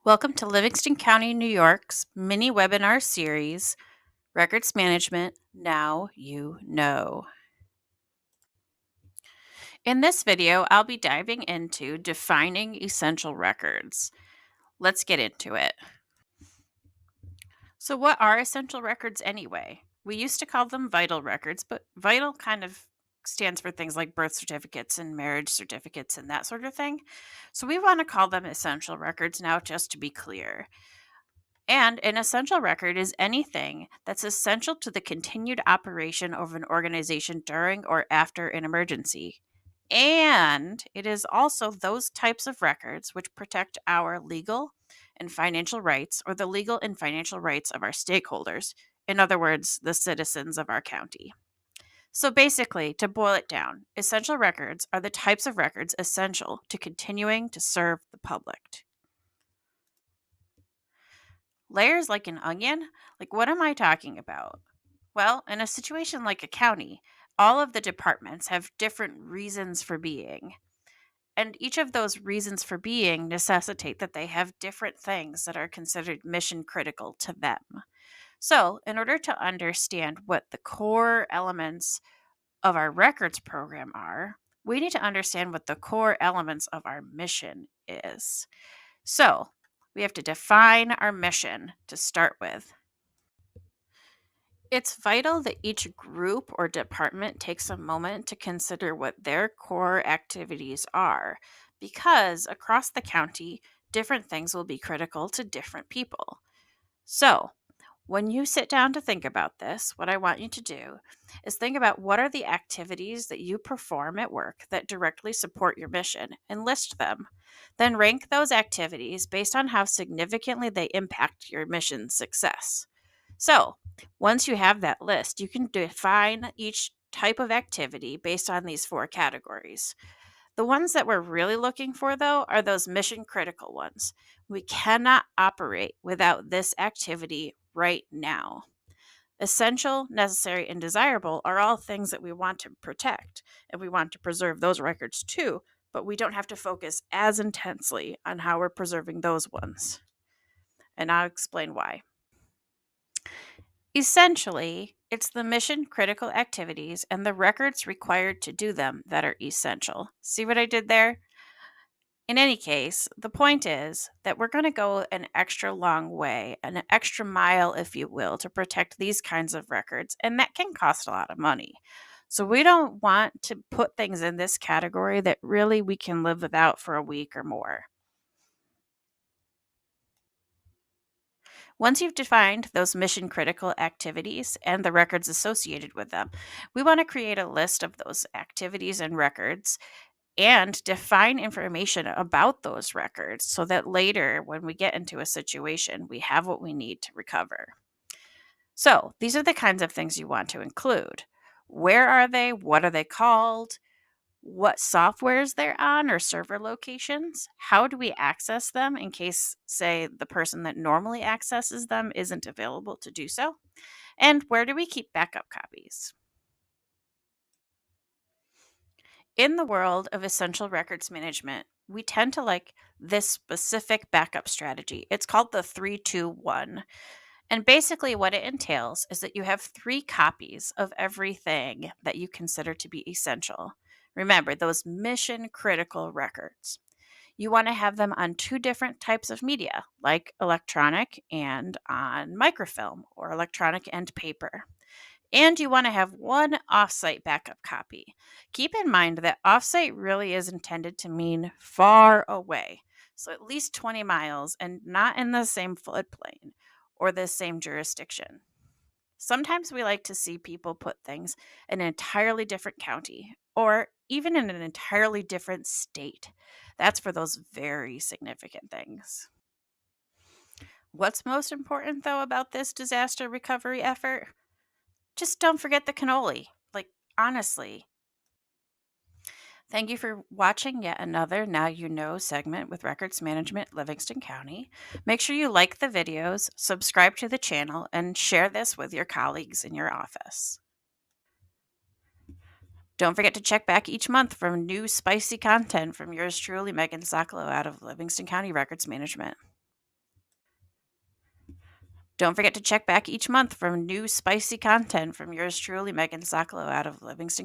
Welcome to Livingston County, New York's mini webinar series, Records Management Now You Know. In this video, I'll be diving into defining essential records. Let's get into it. So, what are essential records anyway? We used to call them vital records, but vital kind of stands for things like birth certificates and marriage certificates and that sort of thing. So, we want to call them essential records now, just to be clear. And an essential record is anything that's essential to the continued operation of an organization during or after an emergency. And it is also those types of records which protect our legal and financial rights, or the legal and financial rights of our stakeholders. In other words, the citizens of our county. So basically, to boil it down, essential records are the types of records essential to continuing to serve the public. Layers like an onion? Like, what am I talking about? Well, in a situation like a county, all of the departments have different reasons for being. And each of those reasons for being necessitate that they have different things that are considered mission critical to them. So, in order to understand what the core elements of our records program are, we need to understand what the core elements of our mission is. So, we have to define our mission to start with. It's vital that each group or department takes a moment to consider what their core activities are, because across the county, different things will be critical to different people. So, when you sit down to think about this, what I want you to do is think about what are the activities that you perform at work that directly support your mission and list them. Then rank those activities based on how significantly they impact your mission's success. So, once you have that list, you can define each type of activity based on these four categories. The ones that we're really looking for, though, are those mission critical ones. We cannot operate without this activity right now. Essential, necessary, and desirable are all things that we want to protect, and we want to preserve those records too, but we don't have to focus as intensely on how we're preserving those ones. And I'll explain why. Essentially, it's the mission critical activities and the records required to do them that are essential. See what I did there? In any case, the point is that we're going to go an extra long way, an extra mile, if you will, to protect these kinds of records, and that can cost a lot of money. So we don't want to put things in this category that really we can live without for a week or more. Once you've defined those mission critical activities and the records associated with them, we want to create a list of those activities and records and define information about those records so that later, when we get into a situation, we have what we need to recover. So, these are the kinds of things you want to include. Where are they? What are they called? What softwares they're on or server locations? How do we access them in case, say, the person that normally accesses them isn't available to do so? And where do we keep backup copies? In the world of essential records management, we tend to like this specific backup strategy. It's called the 3-2-1. And basically, what it entails is that you have three copies of everything that you consider to be essential. Remember, those mission critical records. You want to have them on two different types of media, like electronic and on microfilm, or electronic and paper. And you want to have one offsite backup copy. Keep in mind that offsite really is intended to mean far away, so at least 20 miles and not in the same floodplain or the same jurisdiction. Sometimes we like to see people put things in an entirely different county or even in an entirely different state. That's for those very significant things. What's most important, though, about this disaster recovery effort? Just don't forget the cannoli. Like, honestly. Thank you for watching yet another Now You Know segment with Records Management Livingston County. Make sure you like the videos, subscribe to the channel, and share this with your colleagues in your office. Don't forget to check back each month for new spicy content from yours truly, Megan Sokolow, out of Livingston County Records Management. Don't forget to check back each month for new spicy content from yours truly, Megan Sokolow out of Livingston.